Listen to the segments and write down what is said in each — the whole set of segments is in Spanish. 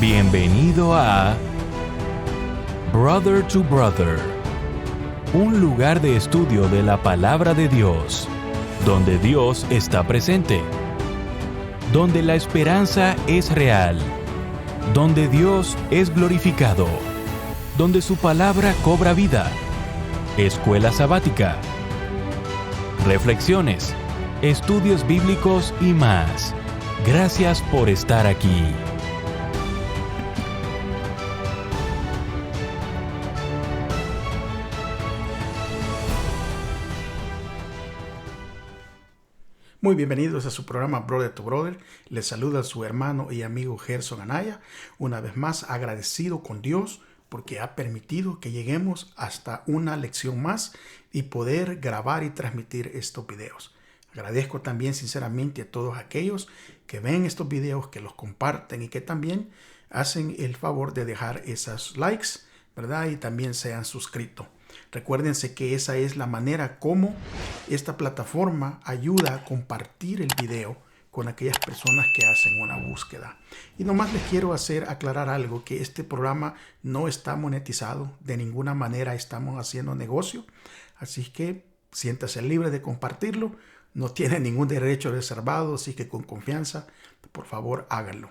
Bienvenido a Brother to Brother, un lugar de estudio de la palabra de Dios, donde Dios está presente, donde la esperanza es real, donde Dios es glorificado, donde su palabra cobra vida. Escuela sabática, reflexiones, estudios bíblicos y más. Gracias por estar aquí. Muy bienvenidos a su programa Brother to Brother. Les saluda su hermano y amigo Gerson Anaya. Una vez más agradecido con Dios porque ha permitido que lleguemos hasta una lección más y poder grabar y transmitir estos videos. Agradezco también sinceramente a todos aquellos que ven estos videos, que los comparten y que también hacen el favor de dejar esos likes, ¿verdad? Y también se han suscrito. Recuérdense que esa es la manera como esta plataforma ayuda a compartir el video con aquellas personas que hacen una búsqueda. Y nomás les quiero aclarar algo, que este programa no está monetizado, de ninguna manera estamos haciendo negocio, así que siéntase libre de compartirlo, no tiene ningún derecho reservado, así que con confianza, por favor háganlo.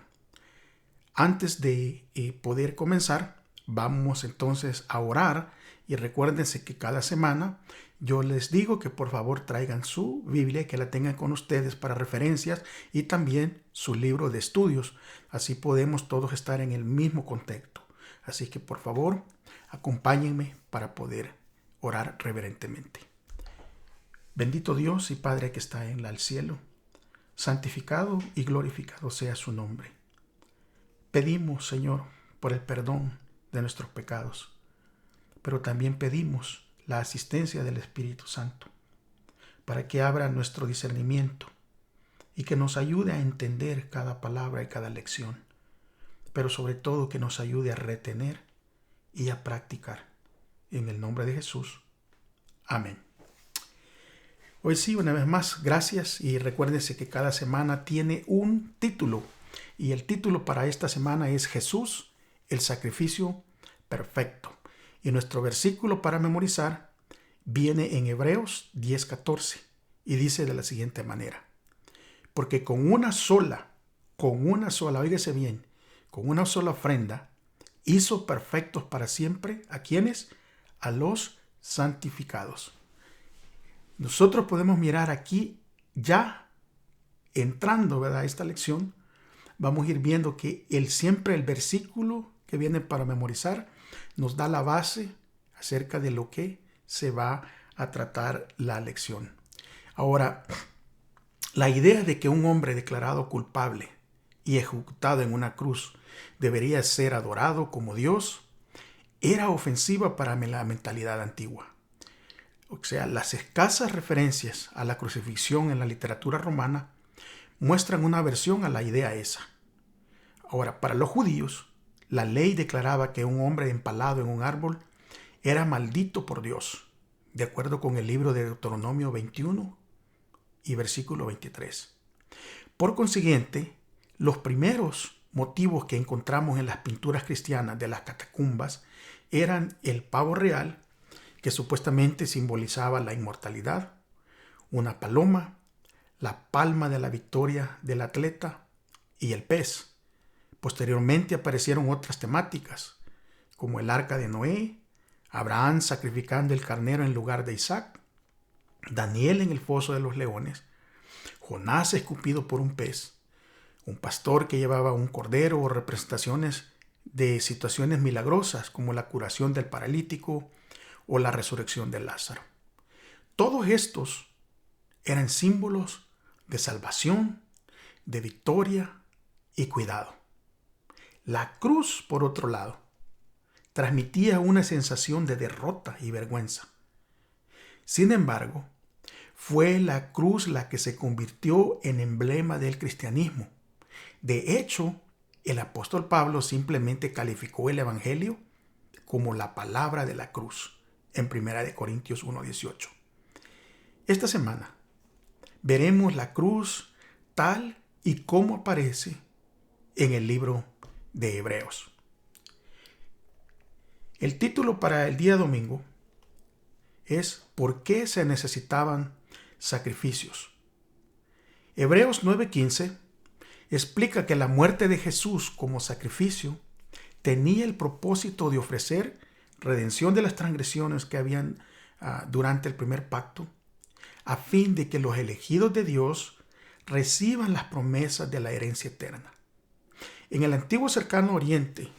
Antes de poder comenzar, vamos entonces a orar. Y recuérdense que cada semana yo les digo que por favor traigan su Biblia, que la tengan con ustedes para referencias y también su libro de estudios. Así podemos todos estar en el mismo contexto. Así que por favor acompáñenme para poder orar reverentemente. Bendito Dios y Padre que está en el cielo, santificado y glorificado sea su nombre. Pedimos, Señor, por el perdón de nuestros pecados. Pero también pedimos la asistencia del Espíritu Santo para que abra nuestro discernimiento y que nos ayude a entender cada palabra y cada lección, pero sobre todo que nos ayude a retener y a practicar. En el nombre de Jesús. Amén. Hoy sí, una vez más, gracias, y recuérdense que cada semana tiene un título, y el título para esta semana es Jesús, el sacrificio perfecto. Y nuestro versículo para memorizar viene en Hebreos 10:14 y dice de la siguiente manera: porque con una sola, oígase bien, con una sola ofrenda, hizo perfectos para siempre, ¿a quiénes? A los santificados. Nosotros podemos mirar aquí, ya entrando, ¿verdad?, a esta lección, vamos a ir viendo que siempre el versículo que viene para memorizar nos da la base acerca de lo que se va a tratar la lección. Ahora, la idea de que un hombre declarado culpable y ejecutado en una cruz debería ser adorado como Dios era ofensiva para la mentalidad antigua. O sea, las escasas referencias a la crucifixión en la literatura romana muestran una aversión a la idea esa. Ahora, para los judíos, la ley declaraba que un hombre empalado en un árbol era maldito por Dios, de acuerdo con el libro de Deuteronomio 21 y versículo 23. Por consiguiente, los primeros motivos que encontramos en las pinturas cristianas de las catacumbas eran el pavo real, que supuestamente simbolizaba la inmortalidad, una paloma, la palma de la victoria del atleta y el pez. Posteriormente aparecieron otras temáticas, como el arca de Noé, Abraham sacrificando el carnero en lugar de Isaac, Daniel en el foso de los leones, Jonás escupido por un pez, un pastor que llevaba un cordero, o representaciones de situaciones milagrosas como la curación del paralítico o la resurrección de Lázaro. Todos estos eran símbolos de salvación, de victoria y cuidado. La cruz, por otro lado, transmitía una sensación de derrota y vergüenza. Sin embargo, fue la cruz la que se convirtió en emblema del cristianismo. De hecho, el apóstol Pablo simplemente calificó el evangelio como la palabra de la cruz en 1 Corintios 1:18. Esta semana veremos la cruz tal y como aparece en el libro de Hebreos. El título para el día domingo es ¿Por qué se necesitaban sacrificios? Hebreos 9:15 explica que la muerte de Jesús como sacrificio tenía el propósito de ofrecer redención de las transgresiones que habían durante el primer pacto, a fin de que los elegidos de Dios reciban las promesas de la herencia eterna. En el antiguo cercano oriente,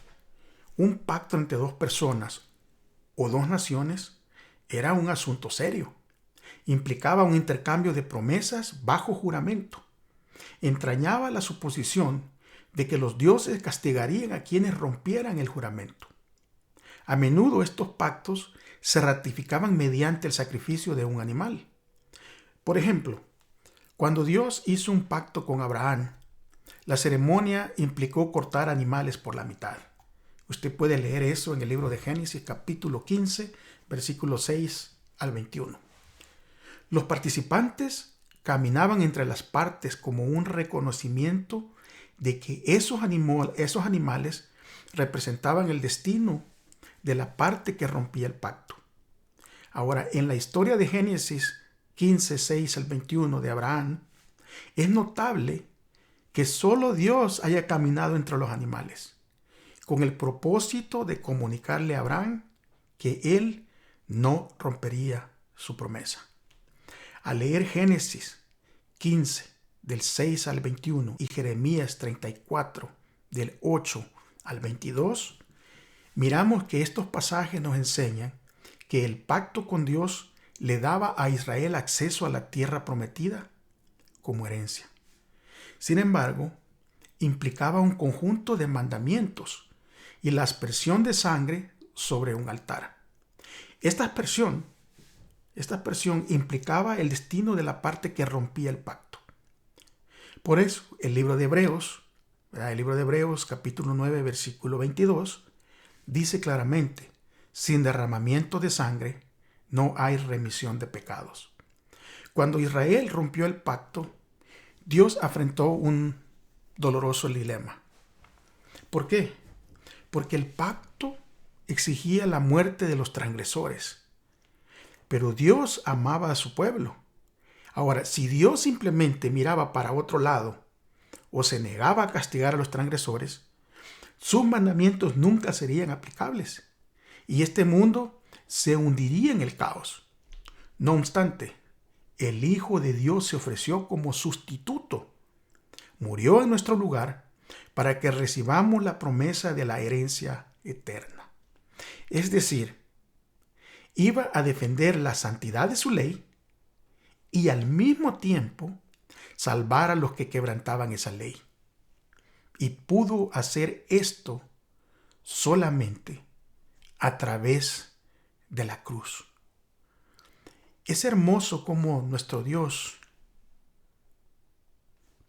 un pacto entre dos personas o dos naciones era un asunto serio. Implicaba un intercambio de promesas bajo juramento. Entrañaba la suposición de que los dioses castigarían a quienes rompieran el juramento. A menudo estos pactos se ratificaban mediante el sacrificio de un animal. Por ejemplo, cuando Dios hizo un pacto con Abraham, la ceremonia implicó cortar animales por la mitad. Usted puede leer eso en el libro de Génesis, capítulo 15, versículos 6 al 21. Los participantes caminaban entre las partes como un reconocimiento de que esos animales representaban el destino de la parte que rompía el pacto. Ahora, en la historia de Génesis 15, 6 al 21 de Abraham, es notable que solo Dios haya caminado entre los animales, con el propósito de comunicarle a Abraham que él no rompería su promesa. Al leer Génesis 15, del 6 al 21, y Jeremías 34, del 8 al 22, miramos que estos pasajes nos enseñan que el pacto con Dios le daba a Israel acceso a la tierra prometida como herencia. Sin embargo, implicaba un conjunto de mandamientos y la aspersión de sangre sobre un altar. Esta aspersión implicaba el destino de la parte que rompía el pacto. Por eso, el libro de Hebreos, capítulo 9, versículo 22, dice claramente: sin derramamiento de sangre no hay remisión de pecados. Cuando Israel rompió el pacto, Dios afrontó un doloroso dilema. ¿Por qué? Porque el pacto exigía la muerte de los transgresores. Pero Dios amaba a su pueblo. Ahora, si Dios simplemente miraba para otro lado o se negaba a castigar a los transgresores, sus mandamientos nunca serían aplicables y este mundo se hundiría en el caos. No obstante, el Hijo de Dios se ofreció como sustituto. Murió en nuestro lugar para que recibamos la promesa de la herencia eterna. Es decir, iba a defender la santidad de su ley y al mismo tiempo salvar a los que quebrantaban esa ley. Y pudo hacer esto solamente a través de la cruz. Es hermoso cómo nuestro Dios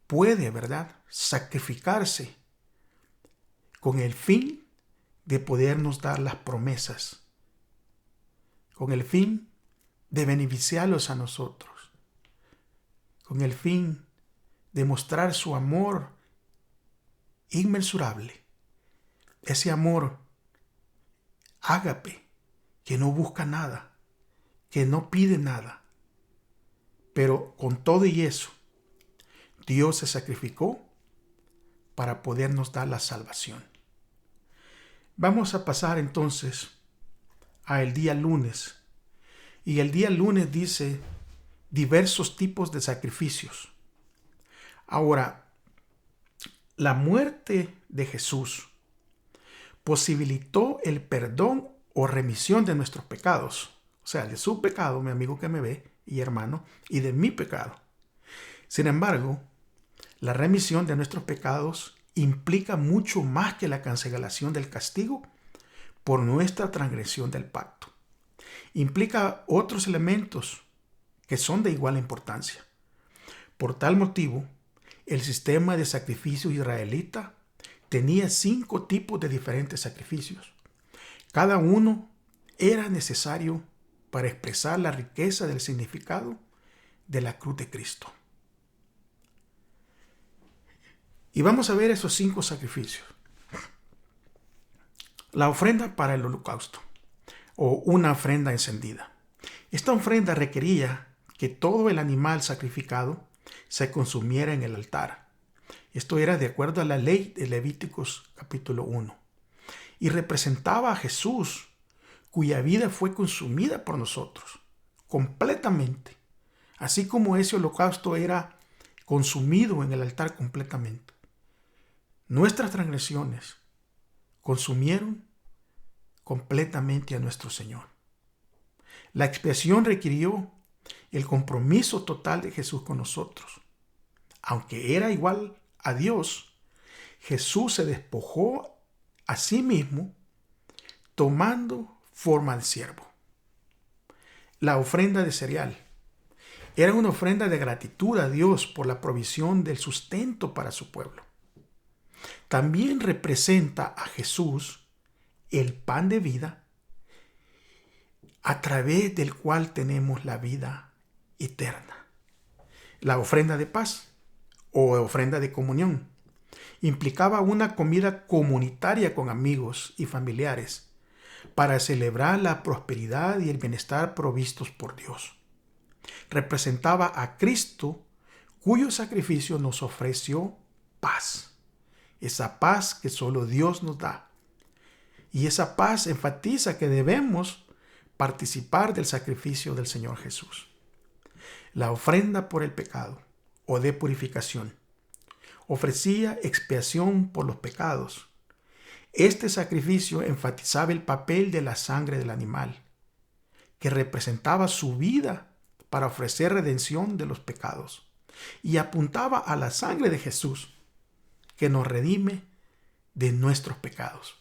puede, ¿verdad?, sacrificarse con el fin de podernos dar las promesas, con el fin de beneficiarlos a nosotros, con el fin de mostrar su amor inmensurable, ese amor ágape que no busca nada, que no pide nada, pero con todo y eso, Dios se sacrificó para podernos dar la salvación. Vamos a pasar entonces al día lunes. Y el día lunes dice diversos tipos de sacrificios. Ahora, la muerte de Jesús posibilitó el perdón o remisión de nuestros pecados. O sea, de su pecado, mi amigo que me ve y hermano, y de mi pecado. Sin embargo, la remisión de nuestros pecados implica mucho más que la cancelación del castigo por nuestra transgresión del pacto. Implica otros elementos que son de igual importancia. Por tal motivo, el sistema de sacrificio israelita tenía 5 tipos de diferentes sacrificios. Cada uno era necesario para expresar la riqueza del significado de la cruz de Cristo. Y vamos a ver esos 5 sacrificios. La ofrenda para el holocausto o una ofrenda encendida. Esta ofrenda requería que todo el animal sacrificado se consumiera en el altar. Esto era de acuerdo a la ley de Levíticos capítulo 1. Y representaba a Jesús, cuya vida fue consumida por nosotros, completamente. Así como ese holocausto era consumido en el altar completamente. Nuestras transgresiones consumieron completamente a nuestro Señor. La expiación requirió el compromiso total de Jesús con nosotros. Aunque era igual a Dios, Jesús se despojó a sí mismo tomando forma de siervo. La ofrenda de cereal era una ofrenda de gratitud a Dios por la provisión del sustento para su pueblo. También representa a Jesús, el pan de vida, a través del cual tenemos la vida eterna. La ofrenda de paz o ofrenda de comunión implicaba una comida comunitaria con amigos y familiares para celebrar la prosperidad y el bienestar provistos por Dios. Representaba a Cristo, cuyo sacrificio nos ofreció paz. Esa paz que solo Dios nos da. Y esa paz enfatiza que debemos participar del sacrificio del Señor Jesús. La ofrenda por el pecado o de purificación ofrecía expiación por los pecados. Este sacrificio enfatizaba el papel de la sangre del animal, que representaba su vida para ofrecer redención de los pecados, y apuntaba a la sangre de Jesús, que nos redime de nuestros pecados.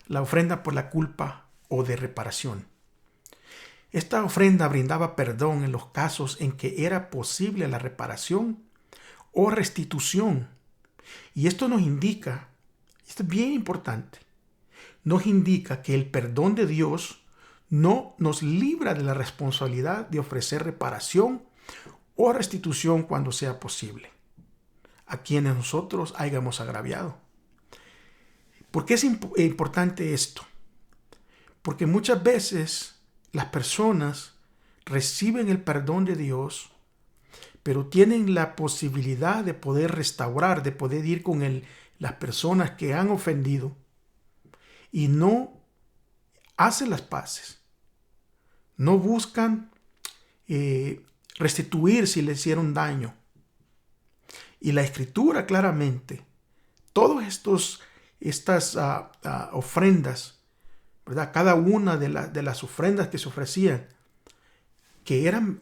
La ofrenda por la culpa o de reparación. Esta ofrenda brindaba perdón en los casos en que era posible la reparación o restitución. Y esto nos indica, esto es bien importante, nos indica que el perdón de Dios no nos libra de la responsabilidad de ofrecer reparación o restitución cuando sea posible a quienes nosotros hayamos agraviado. ¿Por qué es importante esto? Porque muchas veces las personas reciben el perdón de Dios, pero tienen la posibilidad de poder restaurar, de poder ir con las personas que han ofendido y no hacen las paces. No buscan restituir si le hicieron daño. Y la Escritura claramente, todas estas ofrendas, ¿verdad? Cada una de las ofrendas que se ofrecían, que eran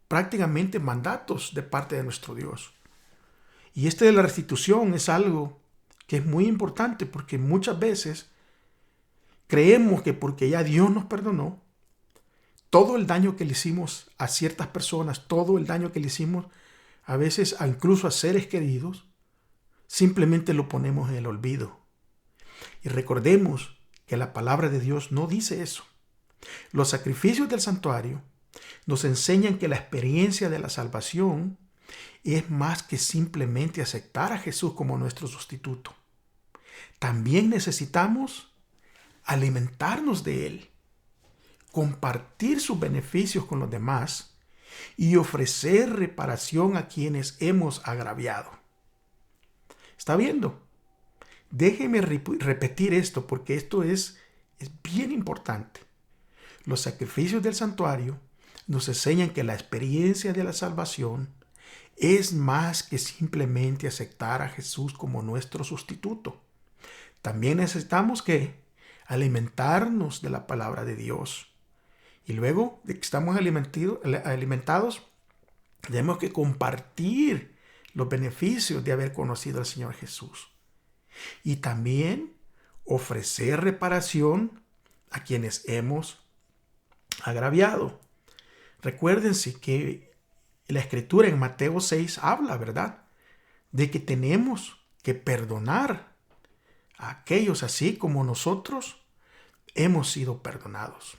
prácticamente mandatos de parte de nuestro Dios. Y de la restitución es algo que es muy importante, porque muchas veces creemos que porque ya Dios nos perdonó, todo el daño que le hicimos a ciertas personas, todo el daño que le hicimos a veces incluso a seres queridos, simplemente lo ponemos en el olvido. Y recordemos que la palabra de Dios no dice eso. Los sacrificios del santuario nos enseñan que la experiencia de la salvación es más que simplemente aceptar a Jesús como nuestro sustituto. También necesitamos alimentarnos de Él, compartir sus beneficios con los demás y ofrecer reparación a quienes hemos agraviado. ¿Está viendo? Déjeme repetir esto porque esto es bien importante. Los sacrificios del santuario nos enseñan que la experiencia de la salvación es más que simplemente aceptar a Jesús como nuestro sustituto. También necesitamos alimentarnos de la palabra de Dios. Y luego de que estamos alimentados, tenemos que compartir los beneficios de haber conocido al Señor Jesús. Y también ofrecer reparación a quienes hemos agraviado. Recuérdense que la Escritura en Mateo 6 habla, ¿verdad?, de que tenemos que perdonar a aquellos así como nosotros hemos sido perdonados.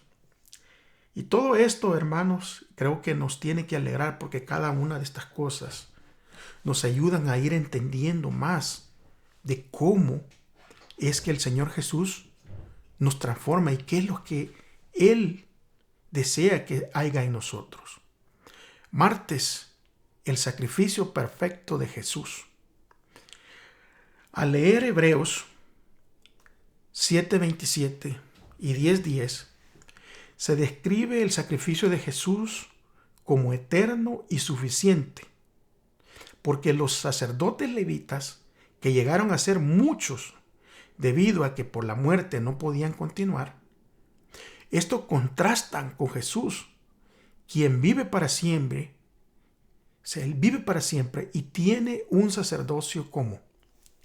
Y todo esto, hermanos, creo que nos tiene que alegrar porque cada una de estas cosas nos ayudan a ir entendiendo más de cómo es que el Señor Jesús nos transforma y qué es lo que Él desea que haya en nosotros. Martes, el sacrificio perfecto de Jesús. Al leer Hebreos 7:27 y 10:10, se describe el sacrificio de Jesús como eterno y suficiente, porque los sacerdotes levitas, que llegaron a ser muchos debido a que por la muerte no podían continuar, esto contrastan con Jesús, quien vive para siempre. O sea, Él vive para siempre y tiene un sacerdocio como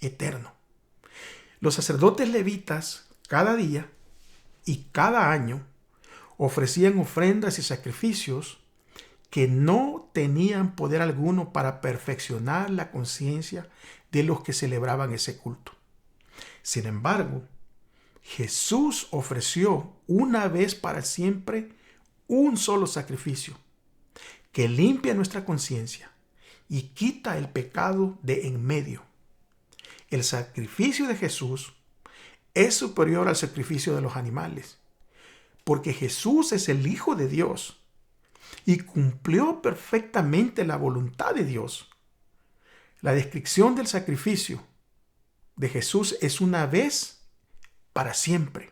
eterno. Los sacerdotes levitas cada día y cada año ofrecían ofrendas y sacrificios que no tenían poder alguno para perfeccionar la conciencia de los que celebraban ese culto. Sin embargo, Jesús ofreció una vez para siempre un solo sacrificio que limpia nuestra conciencia y quita el pecado de en medio. El sacrificio de Jesús es superior al sacrificio de los animales, porque Jesús es el Hijo de Dios y cumplió perfectamente la voluntad de Dios. La descripción del sacrificio de Jesús es una vez para siempre,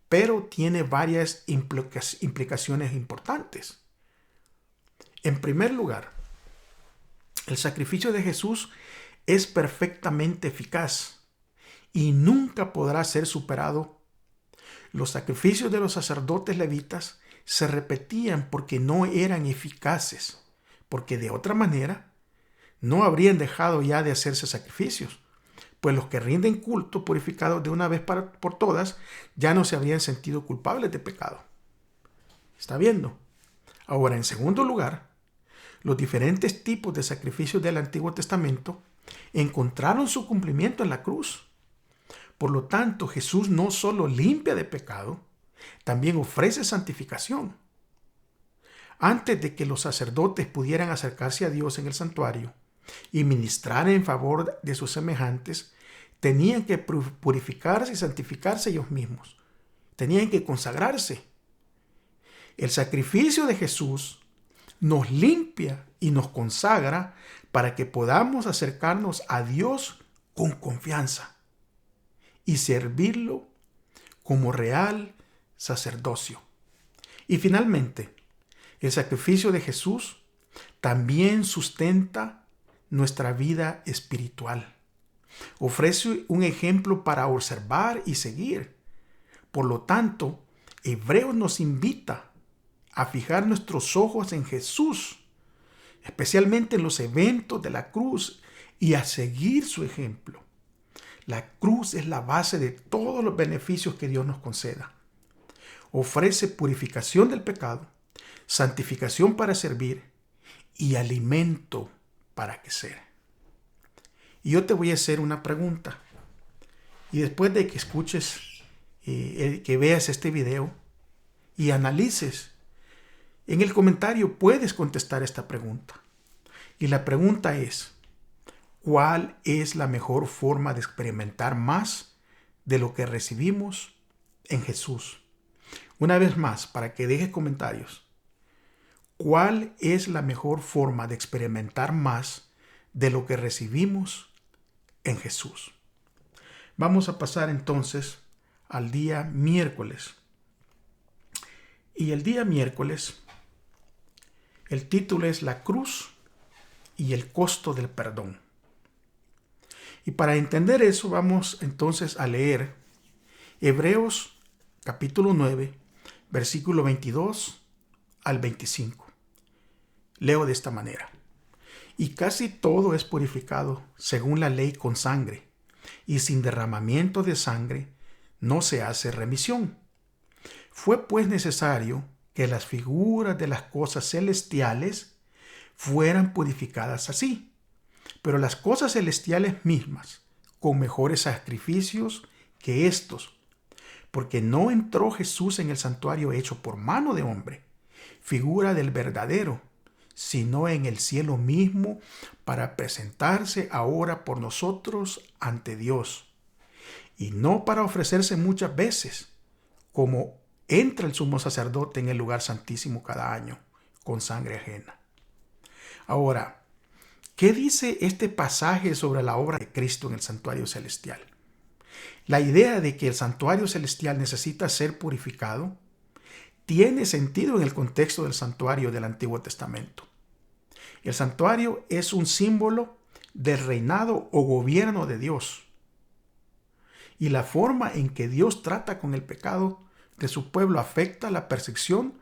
pero tiene varias implicaciones importantes. En primer lugar, el sacrificio de Jesús es perfectamente eficaz y nunca podrá ser superado. Los sacrificios de los sacerdotes levitas se repetían porque no eran eficaces, porque de otra manera no habrían dejado ya de hacerse sacrificios, pues los que rinden culto purificados de una vez por todas ya no se habrían sentido culpables de pecado. ¿Está viendo? Ahora, en segundo lugar, los diferentes tipos de sacrificios del Antiguo Testamento encontraron su cumplimiento en la cruz. Por lo tanto, Jesús no solo limpia de pecado, también ofrece santificación. Antes de que los sacerdotes pudieran acercarse a Dios en el santuario y ministrar en favor de sus semejantes, tenían que purificarse y santificarse ellos mismos. Tenían que consagrarse. El sacrificio de Jesús nos limpia y nos consagra para que podamos acercarnos a Dios con confianza y servirlo como real sacerdocio. Y finalmente, el sacrificio de Jesús también sustenta nuestra vida espiritual. Ofrece un ejemplo para observar y seguir. Por lo tanto, Hebreos nos invita a fijar nuestros ojos en Jesús, especialmente en los eventos de la cruz, y a seguir su ejemplo. La cruz es la base de todos los beneficios que Dios nos conceda. Ofrece purificación del pecado, santificación para servir y alimento para crecer. Y yo te voy a hacer una pregunta. Y después de que escuches, que veas este video y analices, en el comentario puedes contestar esta pregunta. Y la pregunta es, ¿cuál es la mejor forma de experimentar más de lo que recibimos en Jesús? Una vez más, para que dejes comentarios. ¿Cuál es la mejor forma de experimentar más de lo que recibimos en Jesús? Vamos a pasar entonces al día miércoles. Y el día miércoles, el título es La cruz y el costo del perdón. Y para entender eso, vamos entonces a leer Hebreos capítulo 9, versículo 22 al 25. Leo de esta manera. Y casi todo es purificado según la ley con sangre, y sin derramamiento de sangre no se hace remisión. Fue pues necesario que las figuras de las cosas celestiales fueran purificadas así, pero las cosas celestiales mismas con mejores sacrificios que estos, porque no entró Jesús en el santuario hecho por mano de hombre, figura del verdadero, sino en el cielo mismo, para presentarse ahora por nosotros ante Dios. y no para ofrecerse muchas veces, como entra el sumo sacerdote en el lugar santísimo cada año, con sangre ajena. Ahora, ¿qué dice este pasaje sobre la obra de Cristo en el santuario celestial? La idea de que el santuario celestial necesita ser purificado tiene sentido en el contexto del santuario del Antiguo Testamento. El santuario es un símbolo del reinado o gobierno de Dios. Y la forma en que Dios trata con el pecado de su pueblo afecta la percepción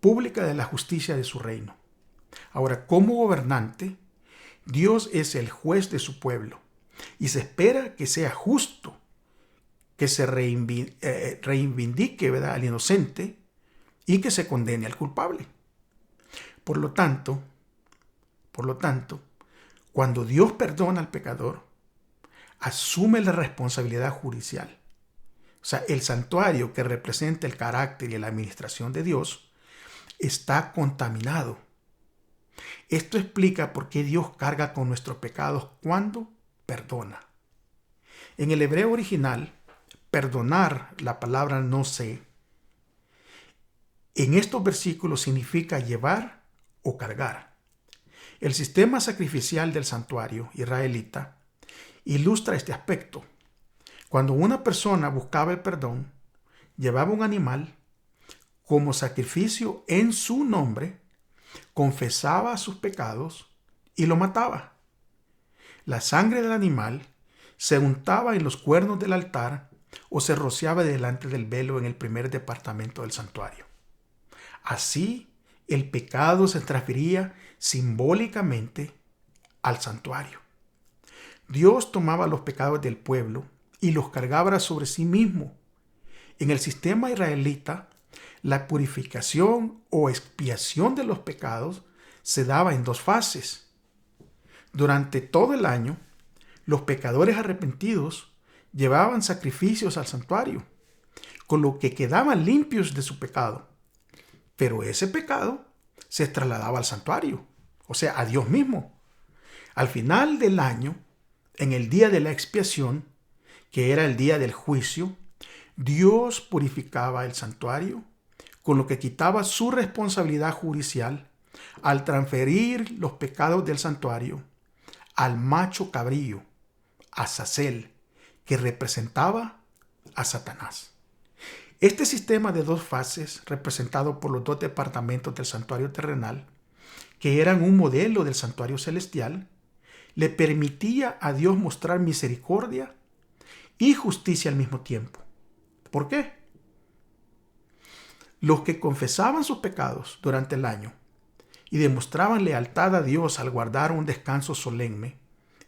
pública de la justicia de su reino. Ahora, como gobernante, Dios es el juez de su pueblo y se espera que sea justo, que se reivindique, ¿verdad?, al inocente y que se condene al culpable. Por lo tanto, cuando Dios perdona al pecador, asume la responsabilidad judicial. O sea, el santuario que representa el carácter y la administración de Dios está contaminado. Esto explica por qué Dios carga con nuestros pecados cuando perdona. En el hebreo original, perdonar, la palabra nosé, en estos versículos significa llevar o cargar. El sistema sacrificial del santuario israelita ilustra este aspecto. Cuando una persona buscaba el perdón, llevaba un animal como sacrificio en su nombre, confesaba sus pecados y lo mataba. La sangre del animal se untaba en los cuernos del altar o se rociaba delante del velo en el primer departamento del santuario. Así, el pecado se transfería simbólicamente al santuario. Dios tomaba los pecados del pueblo y los cargaba sobre sí mismo. En el sistema israelita, la purificación o expiación de los pecados se daba en dos fases. Durante todo el año, los pecadores arrepentidos llevaban sacrificios al santuario, con lo que quedaban limpios de su pecado. Pero ese pecado se trasladaba al santuario, o sea, a Dios mismo. Al final del año, en el día de la expiación, que era el día del juicio, Dios purificaba el santuario, con lo que quitaba su responsabilidad judicial al transferir los pecados del santuario al macho cabrío, Azazel, que representaba a Satanás. Este sistema de dos fases, representado por los dos departamentos del santuario terrenal, que eran un modelo del santuario celestial, le permitía a Dios mostrar misericordia y justicia al mismo tiempo. ¿Por qué? Los que confesaban sus pecados durante el año y demostraban lealtad a Dios al guardar un descanso solemne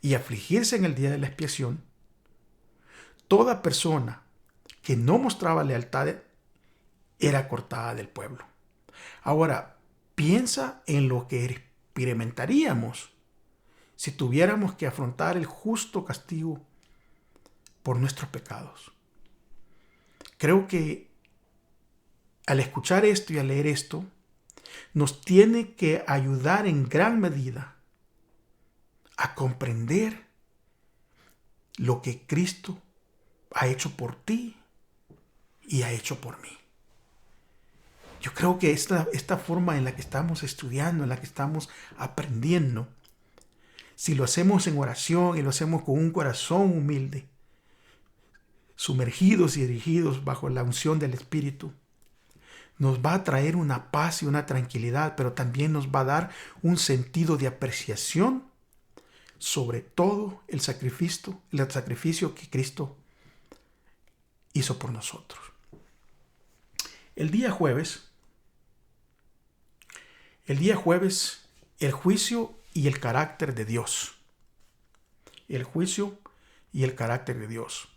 y afligirse en el día de la expiación, toda persona que no mostraba lealtad era cortada del pueblo. Ahora, piensa en lo que experimentaríamos si tuviéramos que afrontar el justo castigo por nuestros pecados. Creo que al escuchar esto y al leer esto, nos tiene que ayudar en gran medida a comprender lo que Cristo ha hecho por ti y ha hecho por mí. Yo creo que esta forma en la que estamos estudiando, en la que estamos aprendiendo, si lo hacemos en oración y lo hacemos con un corazón humilde, sumergidos y dirigidos bajo la unción del Espíritu, nos va a traer una paz y una tranquilidad, pero también nos va a dar un sentido de apreciación sobre todo el sacrificio que Cristo hizo por nosotros. El día jueves, el juicio y el carácter de Dios. El juicio y el carácter de Dios.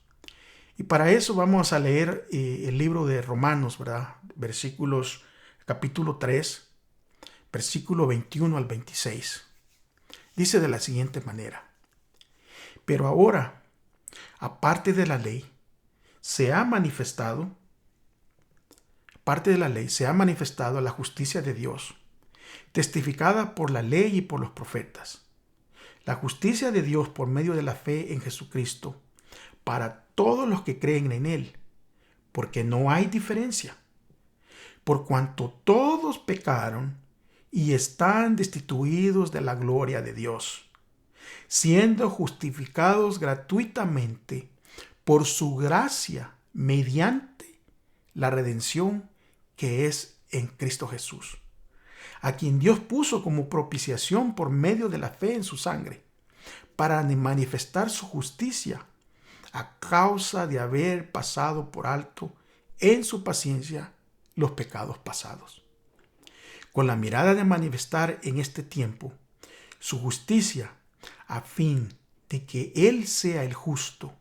Y para eso vamos a leer el libro de Romanos, ¿verdad? Capítulo 3, versículo 21 al 26. Dice de la siguiente manera: pero ahora, aparte de la ley, se ha manifestado la justicia de Dios, testificada por la ley y por los profetas. La justicia de Dios por medio de la fe en Jesucristo, para todos los que creen en Él, porque no hay diferencia. Por cuanto todos pecaron y están destituidos de la gloria de Dios, siendo justificados gratuitamente por su gracia mediante la redención que es en Cristo Jesús, a quien Dios puso como propiciación por medio de la fe en su sangre, para manifestar su justicia a causa de haber pasado por alto en su paciencia los pecados pasados, con la mirada de manifestar en este tiempo su justicia, a fin de que Él sea el justo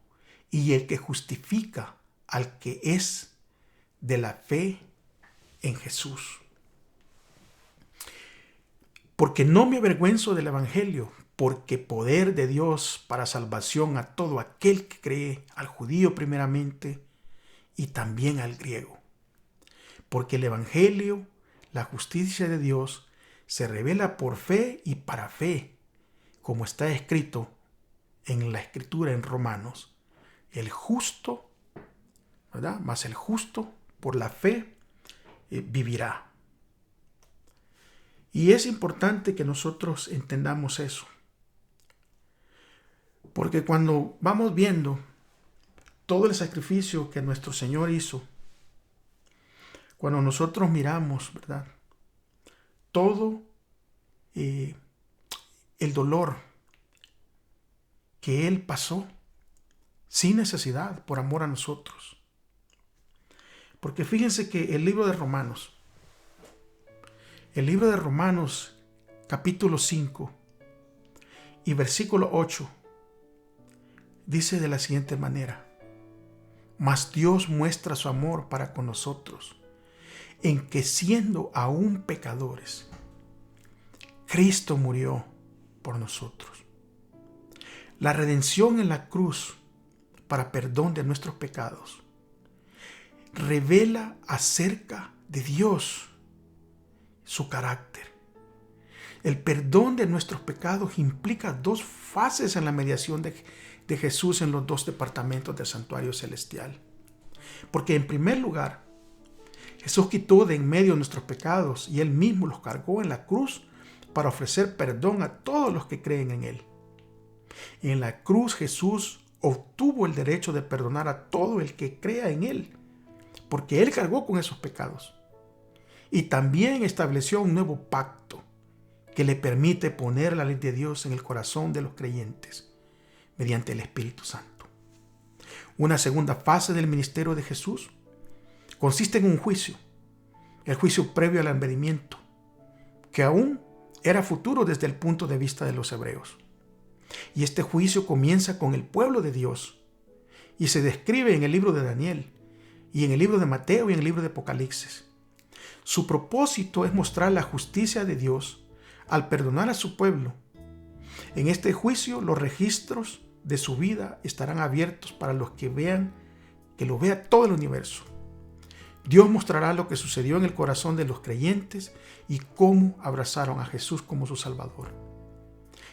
y el que justifica al que es de la fe en Jesús. Porque no me avergüenzo del Evangelio, porque poder de Dios para salvación a todo aquel que cree, al judío primeramente y también al griego. Porque el Evangelio, la justicia de Dios, se revela por fe y para fe, como está escrito en la Escritura en Romanos. El justo, ¿verdad? Mas el justo por la fe vivirá. Y es importante que nosotros entendamos eso. Porque cuando vamos viendo todo el sacrificio que nuestro Señor hizo, cuando nosotros miramos, ¿verdad?, todo el dolor que Él pasó sin necesidad, por amor a nosotros. Porque fíjense que el libro de Romanos, capítulo 5 y versículo 8, dice de la siguiente manera: mas Dios muestra su amor para con nosotros, en que siendo aún pecadores, Cristo murió por nosotros. La redención en la cruz para perdón de nuestros pecados revela acerca de Dios, su carácter. El perdón de nuestros pecados implica dos fases en la mediación de Jesús en los dos departamentos del santuario celestial. Porque en primer lugar, Jesús quitó de en medio nuestros pecados y Él mismo los cargó en la cruz para ofrecer perdón a todos los que creen en Él. En la cruz Jesús obtuvo el derecho de perdonar a todo el que crea en Él, porque Él cargó con esos pecados. Y también estableció un nuevo pacto que le permite poner la ley de Dios en el corazón de los creyentes mediante el Espíritu Santo. Una segunda fase del ministerio de Jesús consiste en un juicio, el juicio previo al advenimiento, que aún era futuro desde el punto de vista de los hebreos. Y este juicio comienza con el pueblo de Dios y se describe en el libro de Daniel y en el libro de Mateo y en el libro de Apocalipsis. Su propósito es mostrar la justicia de Dios al perdonar a su pueblo. En este juicio los registros de su vida estarán abiertos para los que vean, que lo vea todo el universo. Dios mostrará lo que sucedió en el corazón de los creyentes y cómo abrazaron a Jesús como su Salvador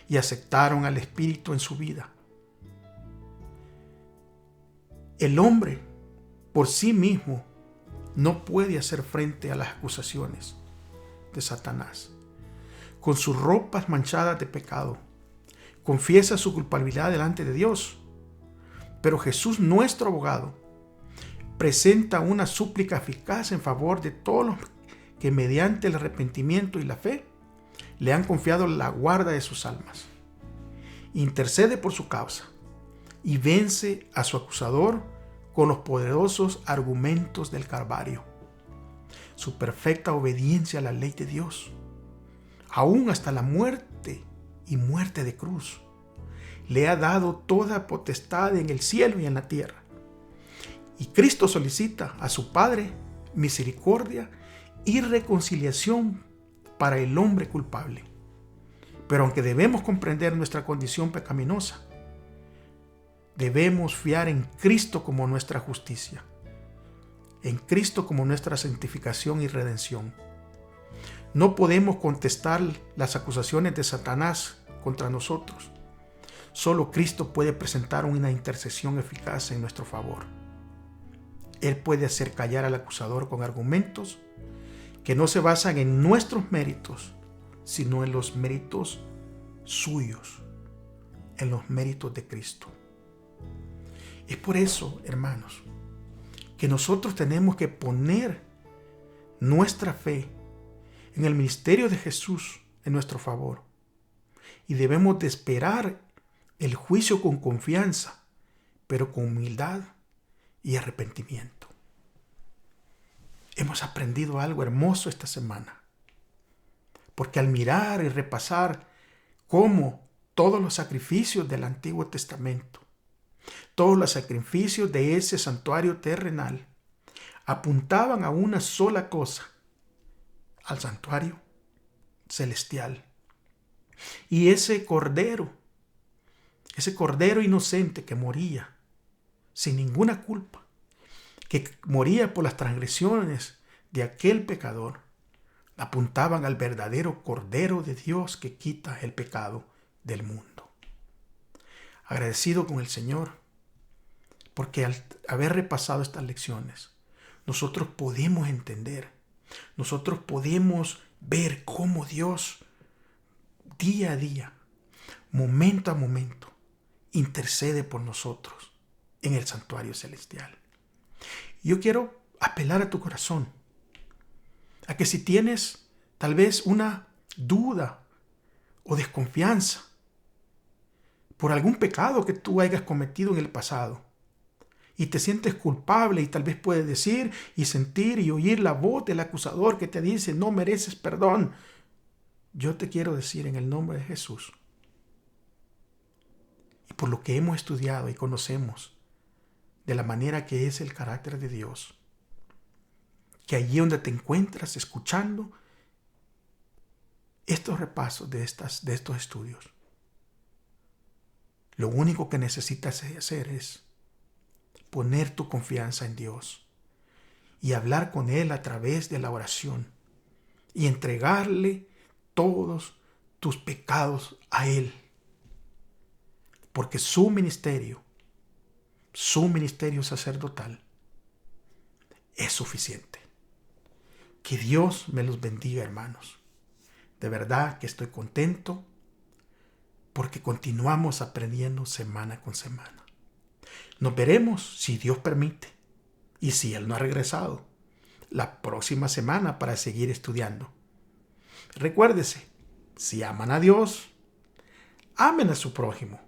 y aceptaron al Espíritu en su vida. El hombre por sí mismo no puede hacer frente a las acusaciones de Satanás. Con sus ropas manchadas de pecado, confiesa su culpabilidad delante de Dios. Pero Jesús, nuestro abogado, presenta una súplica eficaz en favor de todos los que mediante el arrepentimiento y la fe le han confiado la guarda de sus almas. Intercede por su causa y vence a su acusador con los poderosos argumentos del Calvario. Su perfecta obediencia a la ley de Dios, aún hasta la muerte y muerte de cruz, le ha dado toda potestad en el cielo y en la tierra. Y Cristo solicita a su Padre misericordia y reconciliación para el hombre culpable. Pero aunque debemos comprender nuestra condición pecaminosa, debemos fiar en Cristo como nuestra justicia, en Cristo como nuestra santificación y redención. No podemos contestar las acusaciones de Satanás contra nosotros. Solo Cristo puede presentar una intercesión eficaz en nuestro favor. Él puede hacer callar al acusador con argumentos que no se basan en nuestros méritos, sino en los méritos suyos, en los méritos de Cristo. Es por eso, hermanos, que nosotros tenemos que poner nuestra fe en el ministerio de Jesús en nuestro favor. Y debemos de esperar el juicio con confianza, pero con humildad y arrepentimiento. Hemos aprendido algo hermoso esta semana, porque al mirar y repasar cómo todos los sacrificios del Antiguo Testamento, todos los sacrificios de ese santuario terrenal, apuntaban a una sola cosa, al santuario celestial. Y ese cordero inocente que moría sin ninguna culpa, que moría por las transgresiones de aquel pecador, apuntaban al verdadero Cordero de Dios que quita el pecado del mundo. Agradecido con el Señor, porque al haber repasado estas lecciones, nosotros podemos entender, nosotros podemos ver cómo Dios día a día, momento a momento, intercede por nosotros en el santuario celestial. Yo quiero apelar a tu corazón, a que si tienes tal vez una duda o desconfianza por algún pecado que tú hayas cometido en el pasado, y te sientes culpable y tal vez puedes decir y sentir y oír la voz del acusador que te dice no mereces perdón, yo te quiero decir en el nombre de Jesús, y por lo que hemos estudiado y conocemos de la manera que es el carácter de Dios, que allí donde te encuentras escuchando estos repasos de estos estudios, lo único que necesitas hacer es poner tu confianza en Dios y hablar con Él a través de la oración y entregarle todos tus pecados a Él, porque su ministerio sacerdotal es suficiente. Que Dios me los bendiga, hermanos. De verdad que estoy contento porque continuamos aprendiendo semana con semana. Nos veremos, si Dios permite, y si Él no ha regresado, la próxima semana para seguir estudiando. Recuérdese, si aman a Dios, amen a su prójimo.